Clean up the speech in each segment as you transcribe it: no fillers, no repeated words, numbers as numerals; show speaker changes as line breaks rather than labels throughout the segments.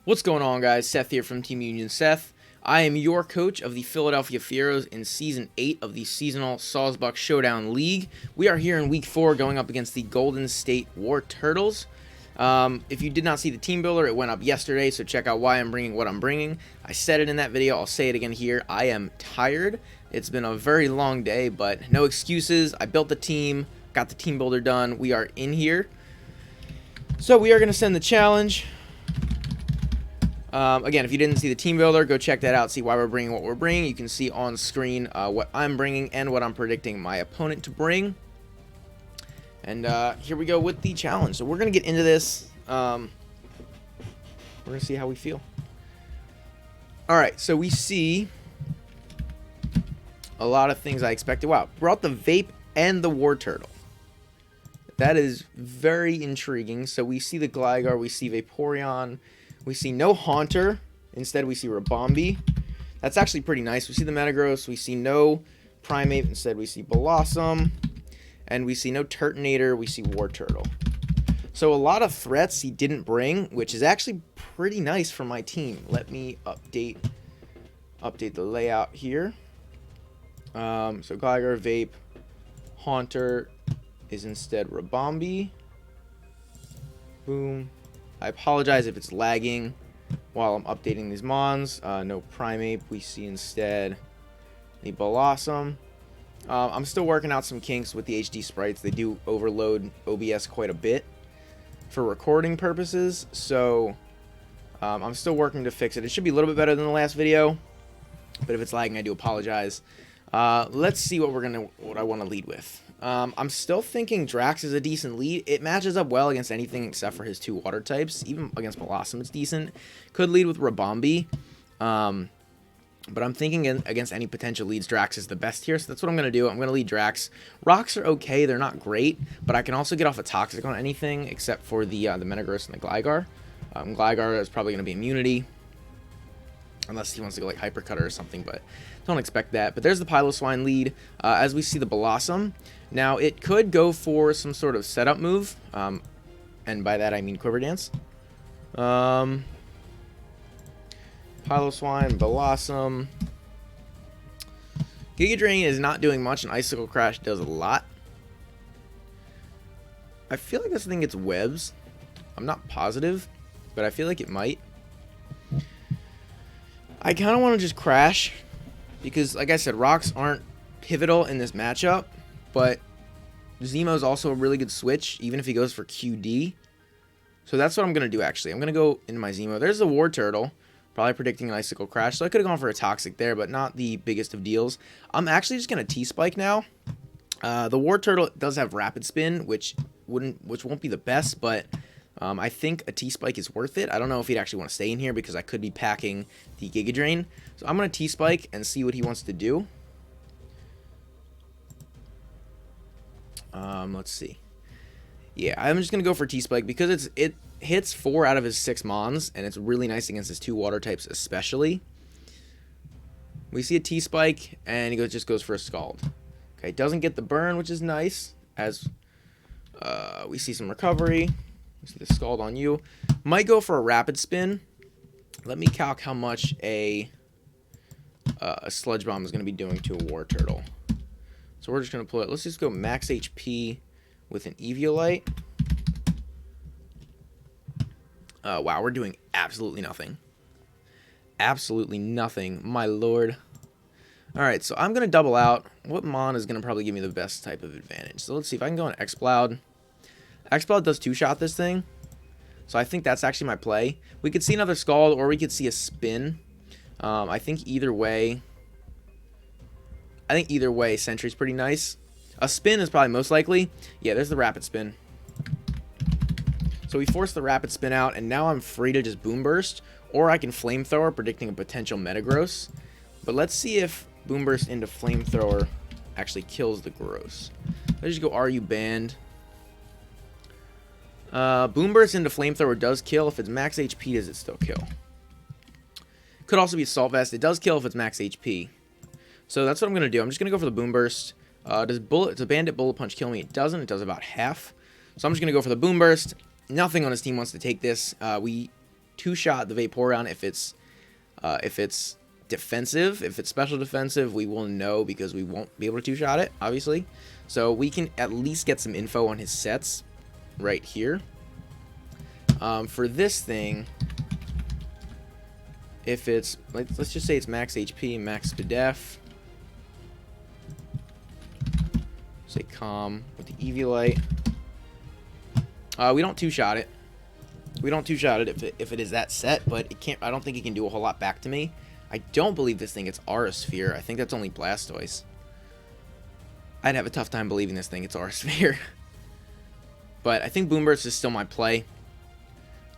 What's going on, guys? Seth here from Team Union Seth. I am your coach of the Philadelphia Fieros in Season 8 of the Seasonal Sawsbuck Showdown League. We are here in Week 4 going up against the Golden State Wartortles. If you did not see the team builder, it went up yesterday, so check out why I'm bringing what I'm bringing. I said it in that video. I'll say it again here. I am tired. It's been a very long day, but no excuses. I built the team, got the team builder done. We are in here. So we are going to send the challenge. Again, if you didn't see the team builder, go check that out, see why we're bringing what we're bringing. You can see on screen what I'm bringing and what I'm predicting my opponent to bring. And here we go with the challenge. So we're going to get into this. We're going to see how we feel. Alright, so we see a lot of things I expected. Wow, brought the Vape and the Wartortle. That is very intriguing. So we see the Gligar, we see Vaporeon. We see no Haunter. Instead, we see Rabombi. That's actually pretty nice. We see the Metagross. We see no Primate. Instead, we see Blossom. And we see no Turtonator. We see Wartortle. So a lot of threats he didn't bring, which is actually pretty nice for my team. Let me update the layout here. So Gligar, Vape, Haunter is instead Rabombi. Boom. I apologize if it's lagging while I'm updating these mons. No Primate. We see instead the Blossom. I'm still working out some kinks with the HD sprites. They do overload OBS quite a bit for recording purposes. So I'm still working to fix it. It should be a little bit better than the last video. But if it's lagging, I do apologize. Let's see what I want to lead with. I'm still thinking Drax is a decent lead. It matches up well against anything except for his two water types. Even against Blossom, it's decent. Could lead with Rabombi. But I'm thinking against any potential leads, Drax is the best here. So that's what I'm going to do. I'm going to lead Drax. Rocks are okay. They're not great. But I can also get off a Toxic on anything except for the Metagross and the Gligar. Gligar is probably going to be Immunity. Unless he wants to go like Hyper Cutter or something, but don't expect that. But there's the Piloswine lead. As we see the Blossom. Now, it could go for some sort of setup move. And by that, I mean Quiver Dance. Piloswine, Blossom. Giga Drain is not doing much, and Icicle Crash does a lot. I feel like this thing gets webs. I'm not positive, but I feel like it might. I kind of want to just crash because, like I said, rocks aren't pivotal in this matchup, but Zemo is also a really good switch, even if he goes for QD. So that's what I'm going to do, actually. I'm going to go into my Zemo. There's the Wartortle, probably predicting an Icicle Crash, so I could have gone for a Toxic there, but not the biggest of deals. I'm actually just going to T-Spike now. The Wartortle does have Rapid Spin, which won't be the best, but I think a T-Spike is worth it. I don't know if he'd actually want to stay in here because I could be packing the Giga Drain. So I'm going to T-Spike and see what he wants to do. Let's see. Yeah, I'm just going to go for T-Spike because it hits 4 out of his 6 Mons, and it's really nice against his 2 water types especially. We see a T-Spike, and he just goes for a Scald. Okay, doesn't get the burn, which is nice, as we see some recovery. See the Scald on you. Might go for a Rapid Spin. Let me calc how much a Sludge Bomb is going to be doing to a Wartortle. So we're just going to pull it. Let's just go max HP with an Eviolite. Wow, we're doing absolutely nothing. Absolutely nothing, my lord. Alright, so I'm going to double out. What Mon is going to probably give me the best type of advantage? So let's see if I can go on Exploud. Exploud does 2-shot this thing, so I think that's actually my play. We could see another Scald, or we could see a Spin. I think either way, Sentry's pretty nice. A Spin is probably most likely. Yeah, there's the Rapid Spin. So we force the Rapid Spin out, and now I'm free to just Boom Burst, or I can Flamethrower, predicting a potential Metagross. But let's see if Boom Burst into Flamethrower actually kills the Gross. Let's just go RU Band. Boom Burst into Flamethrower does kill. If it's max HP, does it still kill? Could also be Assault Vest. It does kill if it's max HP. So that's what I'm going to do. I'm just going to go for the Boom Burst. Does Bandit Bullet Punch kill me? It doesn't. It does about half. So I'm just going to go for the Boom Burst. Nothing on his team wants to take this. We two-shot the Vaporeon if it's defensive. If it's special defensive, we will know because we won't be able to two-shot it, obviously. So we can at least get some info on his sets right here. For this thing, if it's, let's just say it's max HP, max def. Say calm with the Eviolite. We don't two-shot it. We don't two-shot it if it is that set, but it can't. I don't think it can do a whole lot back to me. I don't believe this thing. It's Aura Sphere. I think that's only Blastoise. I'd have a tough time believing this thing. It's Aura Sphere. But I think Boomburst is still my play.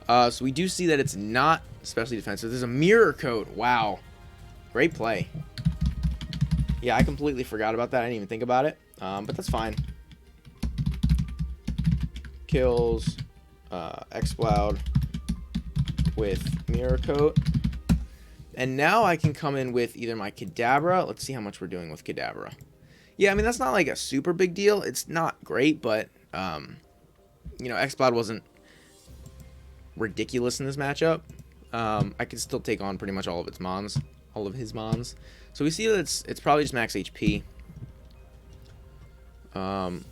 So we do see that it's not especially defensive. There's a Mirror Coat. Wow. Great play. Yeah, I completely forgot about that. I didn't even think about it. But that's fine. Kills Exploud with Mirror Coat. And now I can come in with either my Kadabra. Let's see how much we're doing with Kadabra. Yeah, I mean, that's not like a super big deal. It's not great, but, you know, Exploud wasn't ridiculous in this matchup. I can still take on pretty much all of its mons. All of his mons. So we see that it's probably just max HP.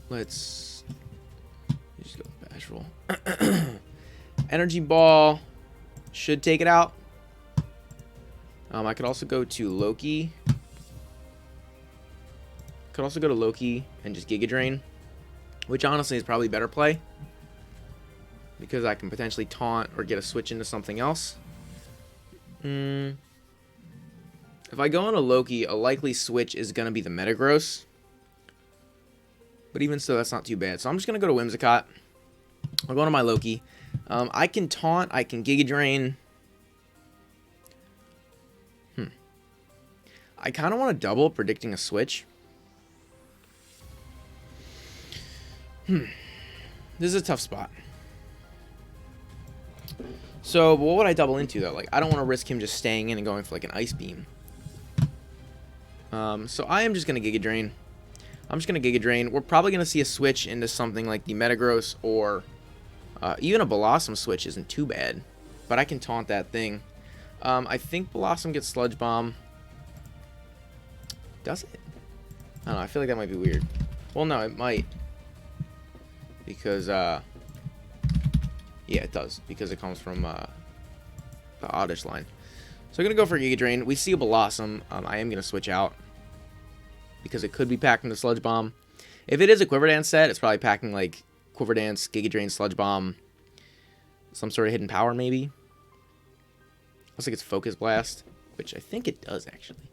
Let's just go Bashful. Energy Ball should take it out. I could also go to Loki. Could also go to Loki and just Giga Drain, which honestly is probably better play because I can potentially taunt or get a switch into something else. If I go into Loki, a likely switch is going to be the Metagross. But even so, that's not too bad. So I'm just going to go to Whimsicott. I'll go into my Loki. I can taunt. I can Giga Drain. I kind of want to double predicting a switch. This is a tough spot. So, what would I double into, though? Like, I don't want to risk him just staying in and going for, like, an Ice Beam. So, I am just going to Giga Drain. I'm just going to Giga Drain. We're probably going to see a switch into something like the Metagross or even a Blossom switch isn't too bad. But I can taunt that thing. I think Blossom gets Sludge Bomb. Does it? I don't know. I feel like that might be weird. Well, no, it might. Because, yeah, it does. Because it comes from the Oddish line. So I'm going to go for Giga Drain. We see a Blossom. I am going to switch out. Because it could be packing the Sludge Bomb. If it is a Quiver Dance set, it's probably packing, like, Quiver Dance, Giga Drain, Sludge Bomb. Some sort of hidden power, maybe. Looks like it's Focus Blast. Which I think it does, actually.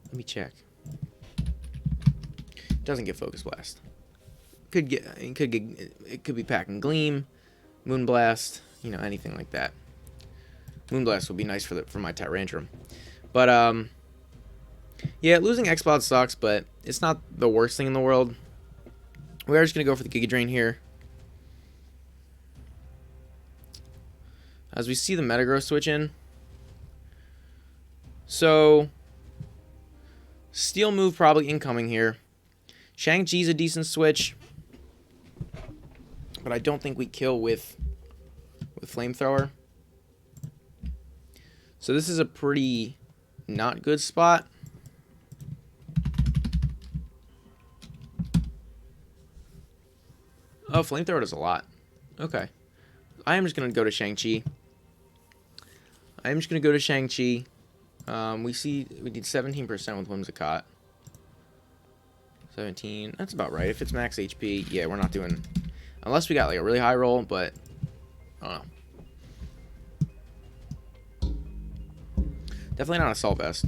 Let me check. It doesn't get Focus Blast. It could be packing Gleam, Moonblast, you know, anything like that. Moonblast would be nice for my Tyrantrum. But yeah, losing Exploud sucks, but it's not the worst thing in the world. We are just gonna go for the Giga Drain here. As we see the Metagross switch in. So Steel move probably incoming here. Shang-Chi's a decent switch. But I don't think we kill with Flamethrower. So this is a pretty not good spot. Oh, Flamethrower does a lot. Okay. I am just going to go to Shang-Chi. We did 17% with Whimsicott. 17. That's about right. If it's max HP, yeah, we're not doing... Unless we got like a really high roll, but I don't know. Definitely not Assault Vest.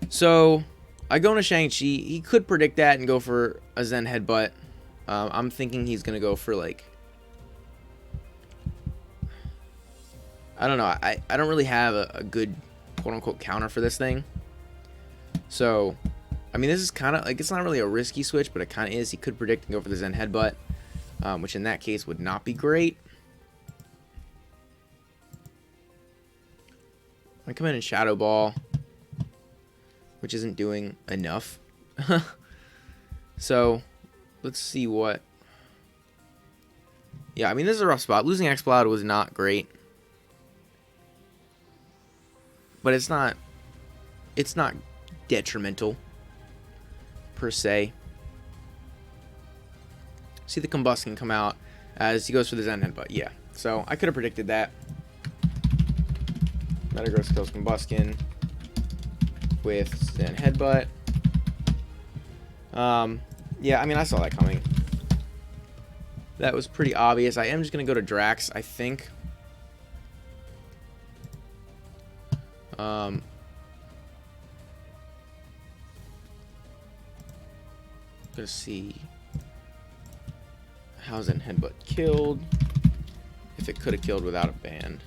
So I go into Shang-Chi. He could predict that and go for a Zen Headbutt. I'm thinking he's going to go for like... I don't know. I don't really have a good quote-unquote counter for this thing. So, I mean, this is kind of like, it's not really a risky switch, but it kind of is. He could predict and go for the Zen Headbutt, which in that case would not be great. I come in and Shadow Ball, which isn't doing enough. So, let's see what... Yeah, I mean, this is a rough spot. Losing Exploud was not great. But it's not detrimental, per se. See the Combustion come out as he goes for the Zen Headbutt. Yeah, so I could have predicted that. Metagross kills Combustion with Zen Headbutt. Yeah, I mean, I saw that coming. That was pretty obvious. I am just going to go to Drax, I think. Gonna see how Zen Headbutt killed. If it could have killed without a band.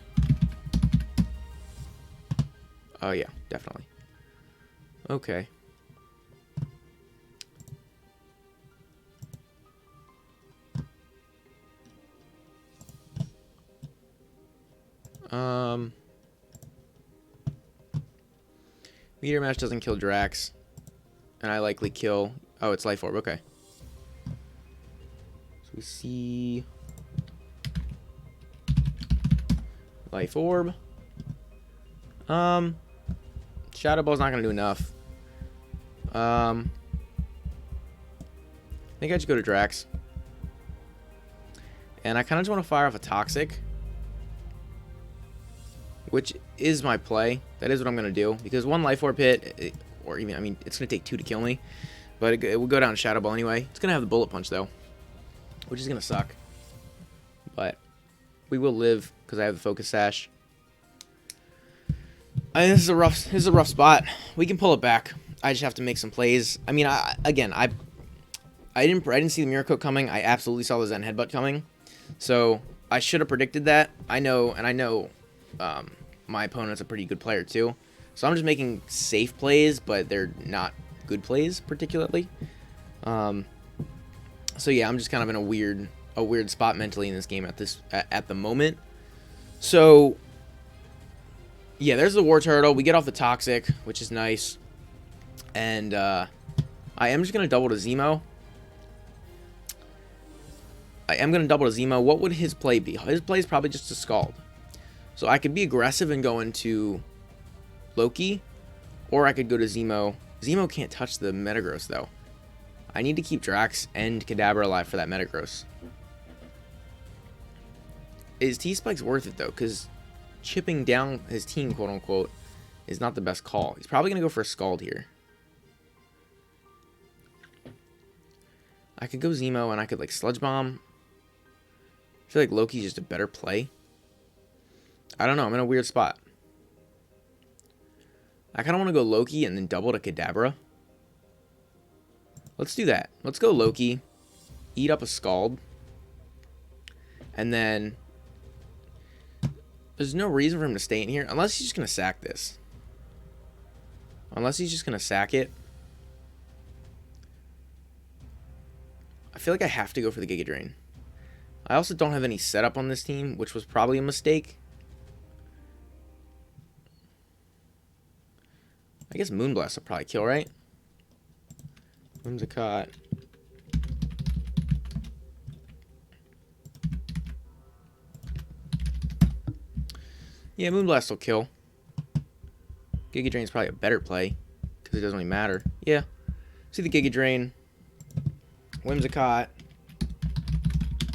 Oh, yeah, definitely. Okay. Meteor Mash doesn't kill Drax. And I likely kill... Oh, it's Life Orb. Okay. So we see... Life Orb. Shadow Ball's not going to do enough. I think I just go to Drax. And I kind of just want to fire off a Toxic. Which is my play. That is what I'm going to do. Because one Life Orb hit, or even, I mean, it's going to take 2 to kill me. But it will go down Shadow Ball anyway. It's going to have the Bullet Punch, though. Which is going to suck. But we will live because I have the Focus Sash. This is a rough spot. We can pull it back. I just have to make some plays. I mean, I didn't see the Mirror Coat coming. I absolutely saw the Zen Headbutt coming. So I should have predicted that. I know my opponent's a pretty good player too. So I'm just making safe plays, but they're not good plays particularly. So yeah, I'm just kind of in a weird spot mentally in this game at the moment. So yeah, there's the Wartortle. We get off the Toxic, which is nice. And I am just going to double to Zemo. What would his play be? His play is probably just to Scald. So I could be aggressive and go into Loki. Or I could go to Zemo. Zemo can't touch the Metagross, though. I need to keep Drax and Kadabra alive for that Metagross. Is T-Spike's worth it, though? Because chipping down his team, quote-unquote, is not the best call. He's probably going to go for a Scald here. I could go Zemo and I could, like, Sludge Bomb. I feel like Loki's just a better play. I don't know. I'm in a weird spot. I kind of want to go Loki and then double to Kadabra. Let's do that. Let's go Loki. Eat up a Scald. And then... There's no reason for him to stay in here. Unless he's just going to sack this. Unless he's just going to sack it. I feel like I have to go for the Giga Drain. I also don't have any setup on this team, which was probably a mistake. I guess Moonblast will probably kill, right? Whimsicott. Yeah, Moonblast will kill. Giga Drain's probably a better play because it doesn't really matter. Yeah. See the Giga Drain. Whimsicott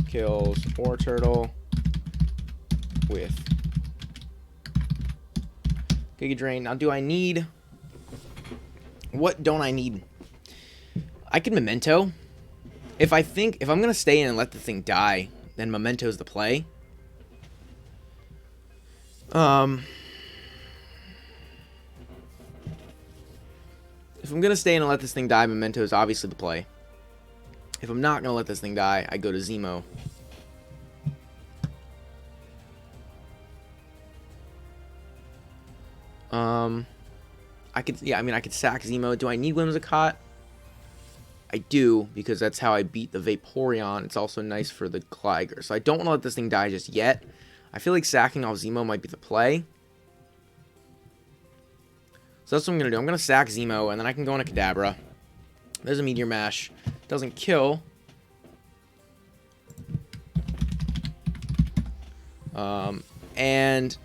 kills Wartortle with Giga Drain. Now, do I need... What don't I need? I can Memento. If I'm going to stay in and let the thing die, then Memento's the play. If I'm going to stay in and let this thing die, Memento is obviously the play. If I'm not going to let this thing die, I go to Zemo. I could sack Zemo. Do I need Whimsicott? I do, because that's how I beat the Vaporeon. It's also nice for the Gligar. So I don't want to let this thing die just yet. I feel like sacking off Zemo might be the play. So that's what I'm going to do. I'm going to sack Zemo, and then I can go into Kadabra. There's a Meteor Mash. Doesn't kill. And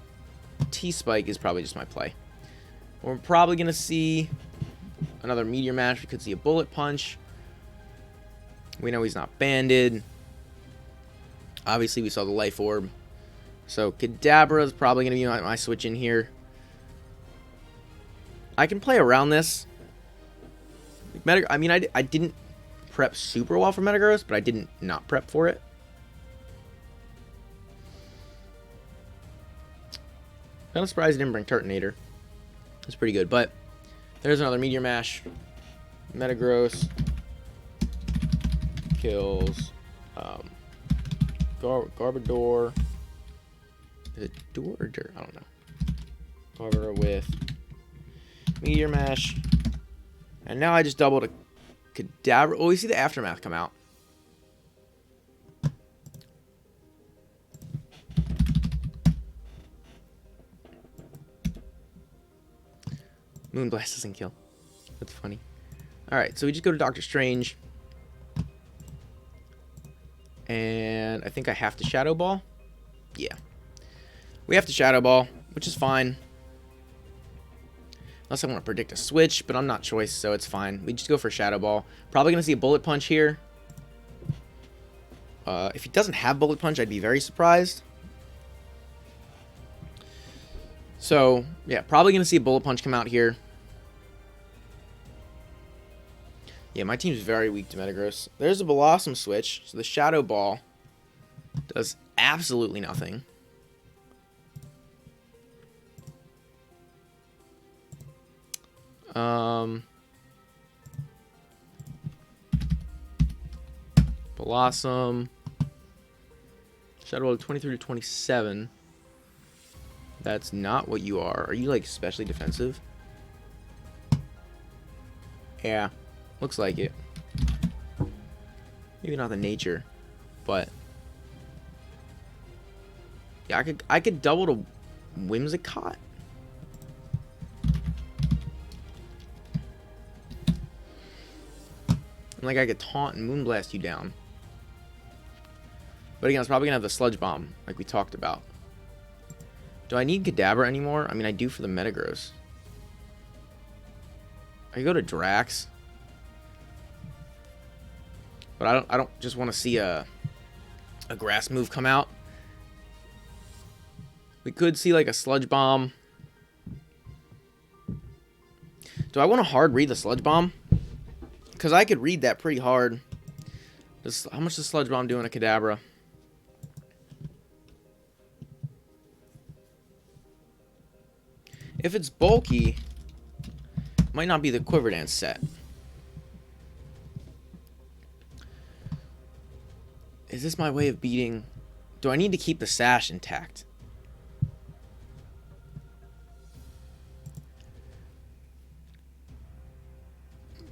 T-Spike is probably just my play. We're probably going to see another Meteor Mash. We could see a Bullet Punch. We know he's not banded. Obviously, we saw the Life Orb. So, Kadabra is probably going to be my switch in here. I can play around this. I mean, I didn't prep super well for Metagross, but I didn't not prep for it. Kind of surprised I didn't bring Turtonator. That's pretty good, but there's another Meteor Mash. Metagross kills Garbodor. Is it Door or Dirt? I don't know. Garbodor with Meteor Mash. And now I just doubled a Kadabra. Oh, we see the Aftermath come out. Moonblast doesn't kill. That's funny. Alright, so we just go to Doctor Strange. And I think I have to Shadow Ball. Yeah. We have to Shadow Ball, which is fine. Unless I want to predict a switch, but I'm not choice, so it's fine. We just go for Shadow Ball. Probably going to see a Bullet Punch here. If he doesn't have Bullet Punch, I'd be very surprised. So, yeah, probably going to see a Bullet Punch come out here. Yeah, my team's very weak to Metagross. There's a Blossom switch, so the Shadow Ball does absolutely nothing. Blossom. Shadow Ball 23 to 27. That's not what you are. Are you, like, especially defensive? Yeah. Looks like it. Maybe not the nature, but yeah, I could double to Whimsicott. And like I could taunt and Moonblast you down. But again, it's probably gonna have the Sludge Bomb, like we talked about. Do I need Kadabra anymore? I mean, I do for the Metagross. I could go to Drax. But I don't just want to see a grass move come out. We could see like a Sludge Bomb. Do I want to hard read the Sludge Bomb? Because I could read that pretty hard. How much does Sludge Bomb do in a Kadabra? If it's bulky, it might not be the Quiver Dance set. Is this my way of beating? Do I need to keep the Sash intact?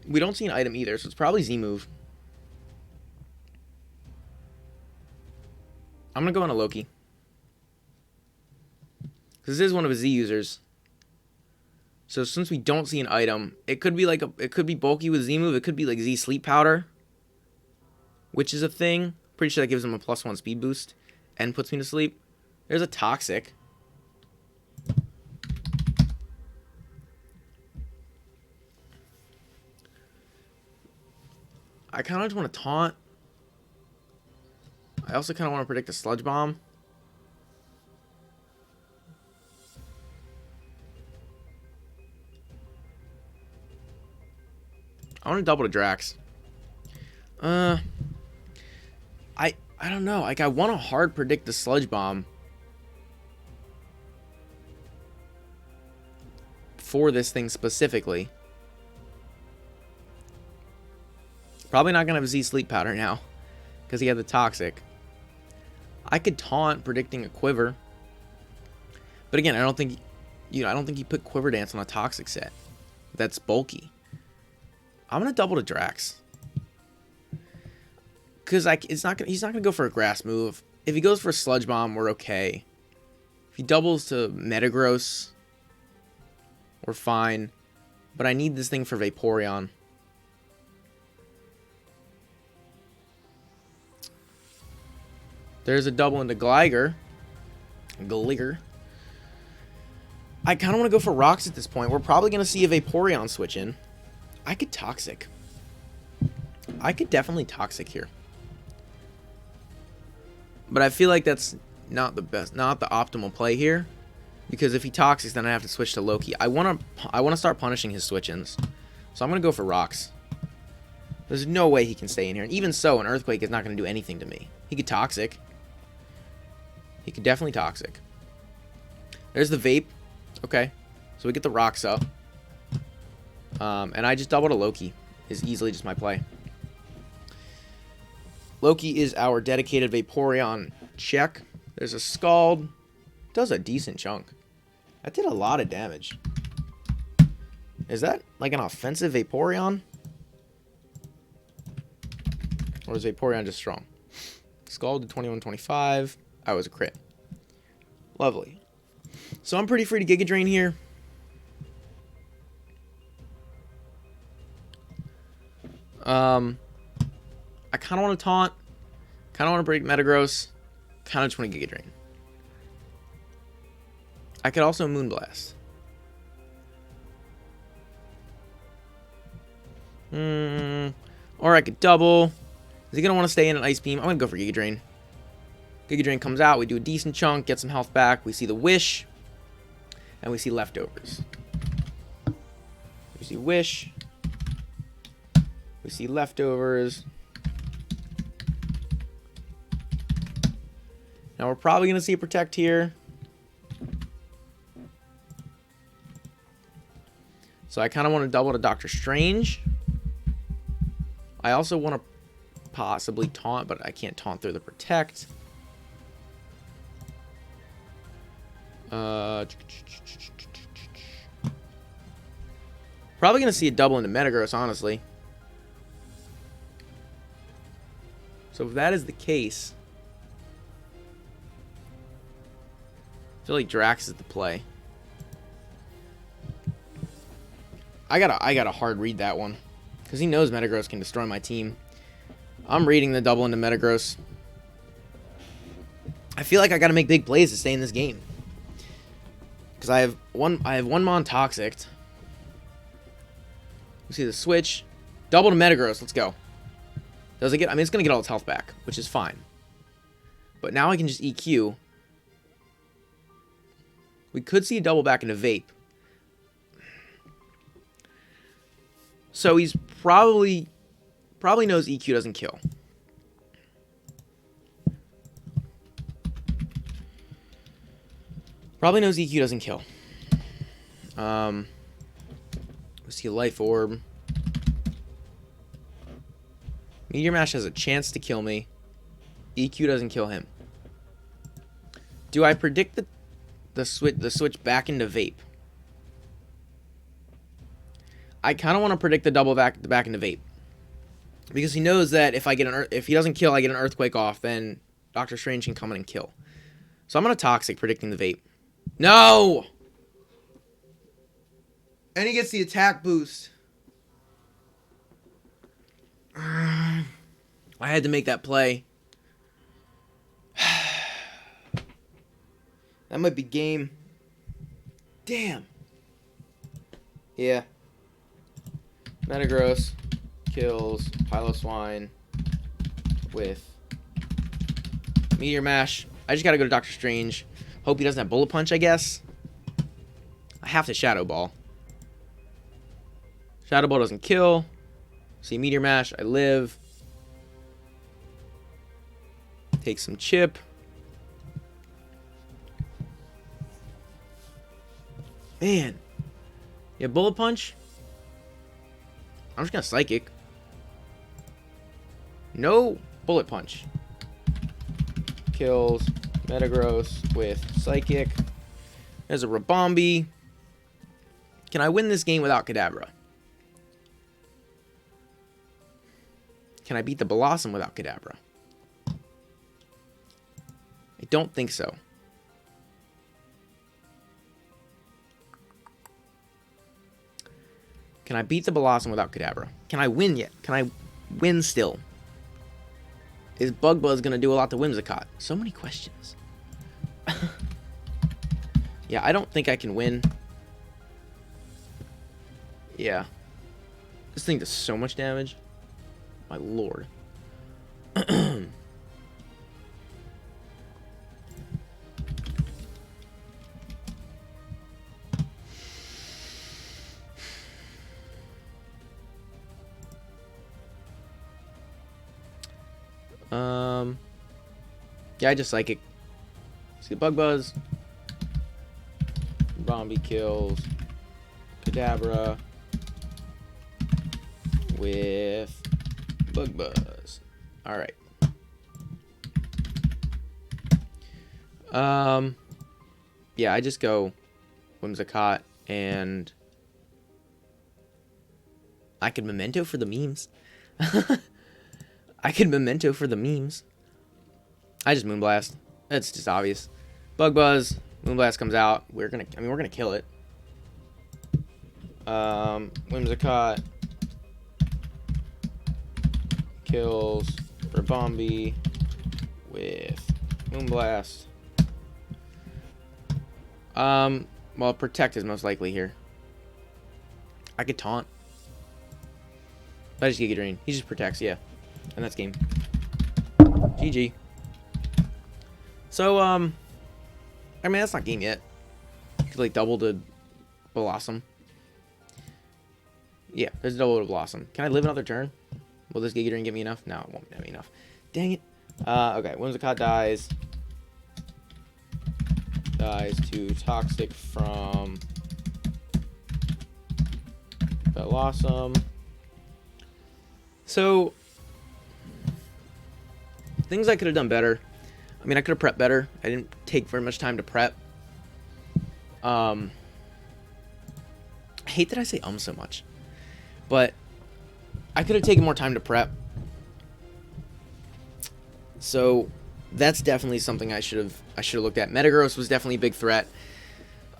We don't see an item either, so it's probably Z-Move. I'm going to go on a Loki. Because this is one of his Z users. So since we don't see an item, it could be like it could be bulky with Z-Move. It could be like Z Sleep Powder, which is a thing. Pretty sure that gives him a +1 speed boost and puts me to sleep. There's a Toxic. I kind of just want to taunt. I also kind of want to predict a Sludge Bomb. I want to double to Drax. I don't know. Like, I want to hard predict the Sludge Bomb for this thing specifically. Probably not going to have Z Sleep Powder now because he had the Toxic. I could taunt predicting a Quiver. But again, I don't think you put Quiver Dance on a Toxic set. That's bulky. I'm going to double to Drax. Because he's not gonna go for a grass move. If he goes for a Sludge Bomb, we're okay. If he doubles to Metagross, we're fine. But I need this thing for Vaporeon. There's a double into Gligar. Gligar. I kind of want to go for Rocks at this point. We're probably going to see a Vaporeon switch in. I could Toxic. I could definitely Toxic here. But I feel like that's not the best, not the optimal play here. Because if he Toxics, then I have to switch to Loki. I want to start punishing his switch-ins. So I'm going to go for Rocks. There's no way he can stay in here. And even so, an Earthquake is not going to do anything to me. He could Toxic. He could definitely Toxic. There's the Vape. Okay. So we get the Rocks up. And I just double to Loki. Is easily just my play. Loki is our dedicated Vaporeon check. There's a Scald. Does a decent chunk. That did a lot of damage. Is that like an offensive Vaporeon? Or is Vaporeon just strong? Scald did 21-25. I was a crit. Lovely. So I'm pretty free to Giga Drain here. I kind of want to taunt. Kind of want to break Metagross. Kind of just want to Giga Drain. I could also Moonblast. Or I could double. Is he going to want to stay in an Ice Beam? I'm going to go for Giga Drain. Giga Drain comes out. We do a decent chunk. Get some health back. We see the Wish. And we see Leftovers. We see Wish. We see Leftovers. Now we're probably going to see a Protect here. So I kind of want to double to Doctor Strange. I also want to possibly taunt, but I can't taunt through the Protect. Probably going to see a double into Metagross, honestly. So if that is the case, I feel like Drax is the play. I gotta hard read that one. Because he knows Metagross can destroy my team. I'm reading the double into Metagross. I feel like I gotta make big plays to stay in this game. Because I have one Mon Toxic. We see the switch. Double to Metagross. Let's go. Does it get? I mean, it's gonna get all its health back, which is fine. But now I can just EQ. We could see a double back into Vape. So he's probably knows EQ doesn't kill. Probably knows EQ doesn't kill. We see a Life Orb. Meteor Mash has a chance to kill me. EQ doesn't kill him. Do I predict the switch back into Vape? I kind of want to predict the double back into Vape, because he knows that if he doesn't kill, I get an Earthquake off, then Doctor Strange can come in and kill. So I'm gonna Toxic, predicting the Vape. No, and he gets the attack boost. I had to make that play. That might be game. Damn. Yeah. Metagross kills Piloswine with Meteor Mash. I just gotta go to Doctor Strange. Hope he doesn't have Bullet Punch, I guess. I have to Shadow Ball. Shadow Ball doesn't kill. See Meteor Mash. I live. Take some chip. Man. Yeah, Bullet Punch. I'm just gonna Psychic. No Bullet Punch. Kills Metagross with Psychic. There's a Rabombi. Can I win this game without Kadabra? Can I beat the Blossom without Kadabra? I don't think so. Can I beat the Blossom without Kadabra? Can I win yet? Can I win still? Is Bug Buzz going to do a lot to Whimsicott? So many questions. Yeah, I don't think I can win. Yeah. This thing does so much damage. My lord. Yeah, I just Psychic. See the Bug Buzz. Bombi kills Kadabra with Bug Buzz. Alright. Yeah, I just go Whimsicott and I could Memento for the memes. I could Memento for the memes. I just Moonblast. That's just obvious. Bug Buzz. Moonblast comes out. We're gonna kill it. Whimsicott kills Ribombee with Moonblast. Well, Protect is most likely here. I could Taunt. I just Giga Drain. He just protects, yeah. And that's game. GG. So, I mean, that's not game yet. Could, like, double to Blossom. Yeah, there's a double to Blossom. Can I live another turn? Will this Giga Drain give me enough? No, it won't have me enough. Dang it. Okay, Whimsicott dies. Dies to Toxic from Blossom. So, things I could have done better. I mean, I could have prepped better. I didn't take very much time to prep. I hate that I say so much. But I could have taken more time to prep. So that's definitely something I should have looked at. Metagross was definitely a big threat.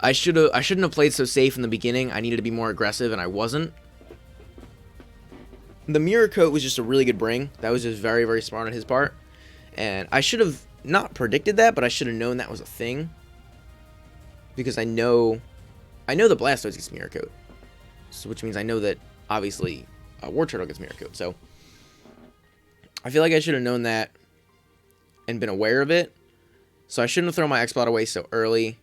I shouldn't have played so safe in the beginning. I needed to be more aggressive, and I wasn't. The Mirror Coat was just a really good bring. That was just very, very smart on his part. And I should have not predicted that, but I should have known that was a thing. Because I know the Blastoise gets Mirror Coat. So, which means I know that, obviously, Wartortle gets Mirror Coat. So, I feel like I should have known that and been aware of it. So, I shouldn't have thrown my X-Plot away so early.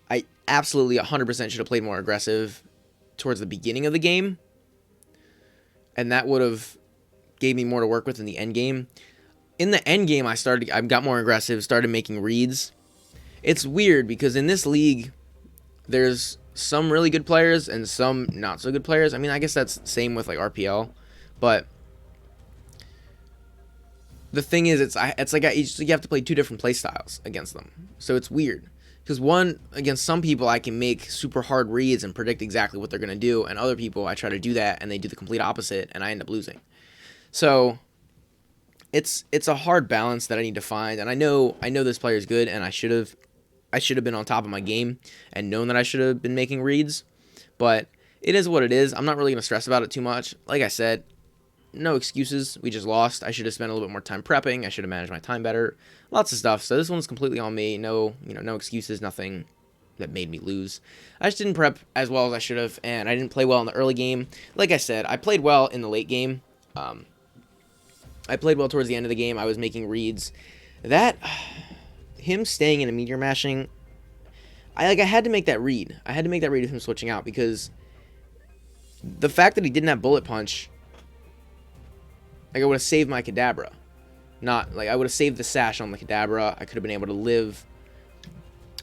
I absolutely 100% should have played more aggressive towards the beginning of the game. And that would have gave me more to work with in the end game. In the end game, I got more aggressive, started making reads. It's weird because in this league, there's some really good players and some not so good players. I mean, I guess that's the same with like RPL, but the thing is, it's like you have to play two different play styles against them. So it's weird because one against some people I can make super hard reads and predict exactly what they're gonna do, and other people I try to do that and they do the complete opposite, and I end up losing. So it's a hard balance that I need to find, and I know this player is good, and I should have been on top of my game and known that I should have been making reads, but it is what it is. I'm not really gonna stress about it too much. Like I said, no excuses. We just lost. I should have spent a little bit more time prepping. I should have managed my time better. Lots of stuff. So this one's completely on me. No excuses. Nothing that made me lose. I just didn't prep as well as I should have, and I didn't play well in the early game. Like I said, I played well in the late game. I played well towards the end of the game. I was making reads. Him staying in a Meteor Mashing, I had to make that read. I had to make that read of him switching out because the fact that he didn't have Bullet Punch, like I would have saved my Kadabra. Not like I would have saved the sash on the Kadabra. I could have been able to live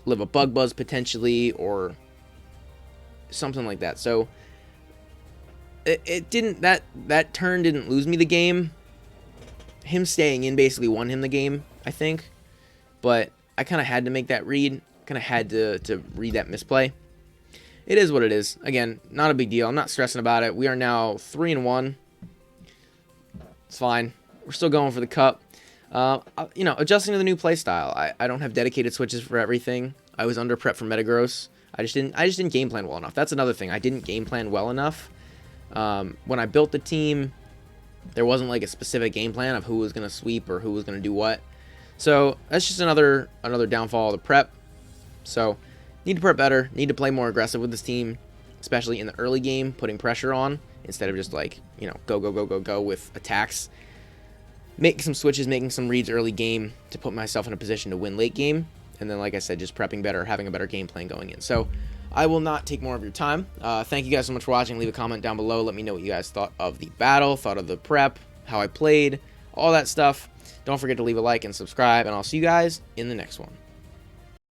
a Bug Buzz potentially or something like that. So it didn't that turn didn't lose me the game. Him staying in basically won him the game, I think. But I kind of had to make that read. Kind of had to read that misplay. It is what it is. Again, not a big deal. I'm not stressing about it. We are now 3-1. It's fine. We're still going for the cup. Adjusting to the new playstyle. I don't have dedicated switches for everything. I was under prep for Metagross. I just didn't game plan well enough. That's another thing. I didn't game plan well enough. When I built the team, there wasn't like a specific game plan of who was going to sweep or who was going to do what. So that's just another downfall of the prep. So need to prep better, need to play more aggressive with this team, especially in the early game, putting pressure on instead of just like, you know, go with attacks. Make some switches, making some reads early game to put myself in a position to win late game. And then, like I said, just prepping better, having a better game plan going in. So I will not take more of your time. Thank you guys so much for watching. Leave a comment down below. Let me know what you guys thought of the battle, thought of the prep, how I played, all that stuff. Don't forget to leave a like and subscribe, and I'll see you guys in the next one.